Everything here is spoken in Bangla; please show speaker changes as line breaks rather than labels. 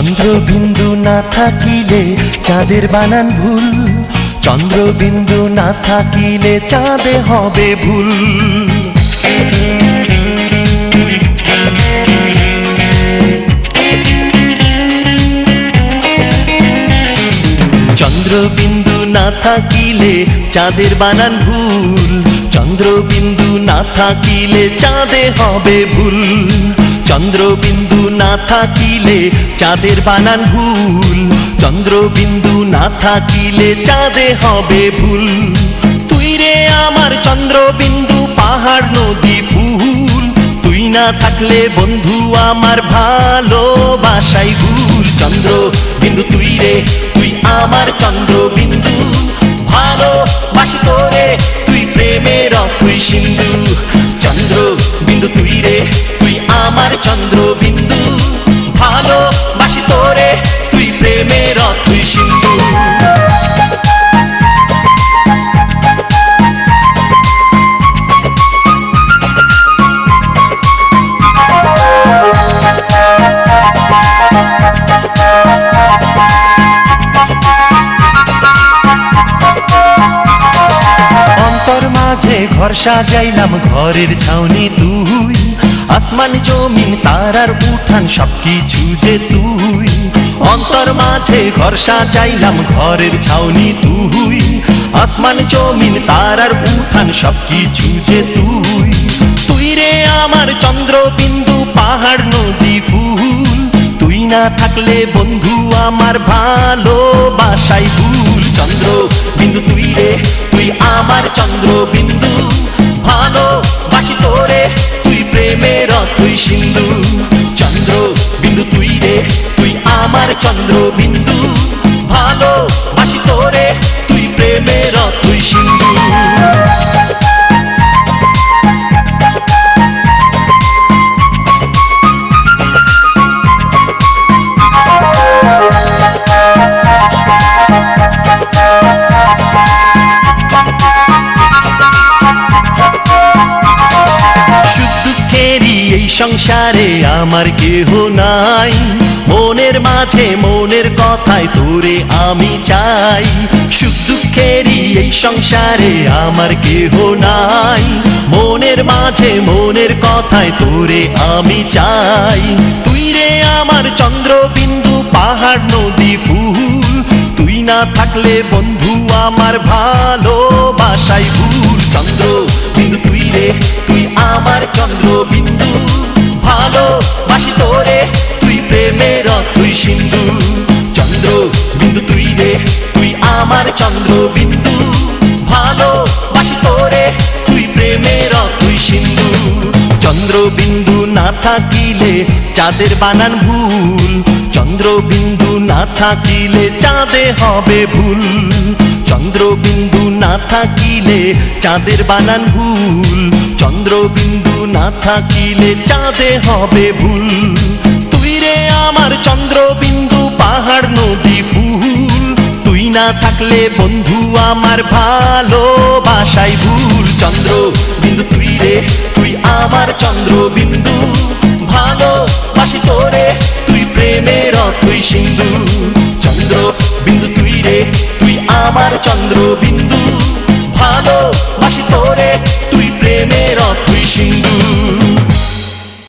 চন্দ্রবিন্দু না থাকিলে চাঁদের বানান ভুল, চন্দ্রবিন্দু না থাকিলে চাঁদে হবে ভুল। চন্দ্রবিন্দু না থাকিলে চাঁদের বানান ভুল, চন্দ্রবিন্দু না থাকিলে চাঁদে হবে ভুল। চন্দ্রবিন্দু না থাকিলে চাঁদের বানান ভুল, চন্দ্রবিন্দু না থাকিলে চাঁদে হবে ভুল। তুই রে আমার চন্দ্রবিন্দু পাহাড় নদী ফুল, তুই না থাকলে বন্ধু আমার ভালোবাসাই ভুল। চন্দ্রবিন্দু তুই রে, তুই আমার চন্দ্রবিন্দু, ভালোবাসি তোরে তুই প্রেমের অথৈ সিন্ধু। চন্দ্রবিন্দু তুই রে, তুই আমার চন্দ্রবিন্দু, ভালোবাসি তোরে তুই প্রেমের অথৈ সিন্ধু। অন্তর মাঝে ঘর সাজাইলাম, ঘরের ছাউনি তুই, আসমান জমিন তারার উঠান সবকিছু যে তুই। অন্তর মাঝে ঘর সাজাইলাম, ঘরের ছাউনি তুই, আসমান জমিন তারার উঠান সবকিছু যে তুই। তুই রে আমার চন্দ্রবিন্দু পাহাড় নদী ফুল, তুই না থাকলে বন্ধু আমার ভালোবাসাই ভুল। চন্দ্রবিন্দু তুই রে, তুই আমার চন্দ্রবিন্দু, ভালোবাসি তোরে তুই প্রেমের অথৈ সিন্ধু। চন্দ্রবিন্দু তুই রে, তুই আমার চন্দ্রবিন্দু, ভালোবাসি তোরে তুই প্রেমের অথৈ সিন্ধু। এই সংসারে আমার কেহ নাই, মনের মাঝে মনের কথায় তোরে আমি চাই। সুখ দুঃখেরই এই সংসারে আমার কেহ নাই, মনের মাঝে মনের কথায় তোরে আমি চাই। তুই রে আমার চন্দ্রবিন্দু পাহাড় নদী ফুল, তুই না থাকলে বন্ধু আমার ভালোবাসাই ভুল। চন্দ্রবিন্দু তুই রে, তুই আমার চন্দ্রবিন্দু, ভালোবাসি তোরে তুই প্রেমের অথৈ সিন্ধু। চন্দ্রবিন্দু তুই রে, তুই আমার চন্দ্রবিন্দু, ভালোবাসি তোরে তুই প্রেমের অথৈ সিন্ধু। চন্দ্রবিন্দু না থাকিলে চাঁদের বানান ভুল, চন্দ্রবিন্দু না থাকিলে চাঁদে হবে ভুল। চন্দ্রবিন্দু না থাকিলে চাঁদের বানান ভুল, চন্দ্রবিন্দু না থাকিলে চাঁদে হবে ভুল। তুই রে আমার চন্দ্রবিন্দু পাহাড় নদী ফুল, তুই না থাকলে বন্ধু আমার ভালোবাসাই ভুল। চন্দ্রবিন্দু তুই রে, তুই আমার চন্দ্রবিন্দু, ভালোবাসি তোরে তুই প্রেমের অথৈ সিন্ধু। চন্দ্রবিন্দু তুই রে, তুই আমার চন্দ্রবিন্দু, ভালোবাসি তোরে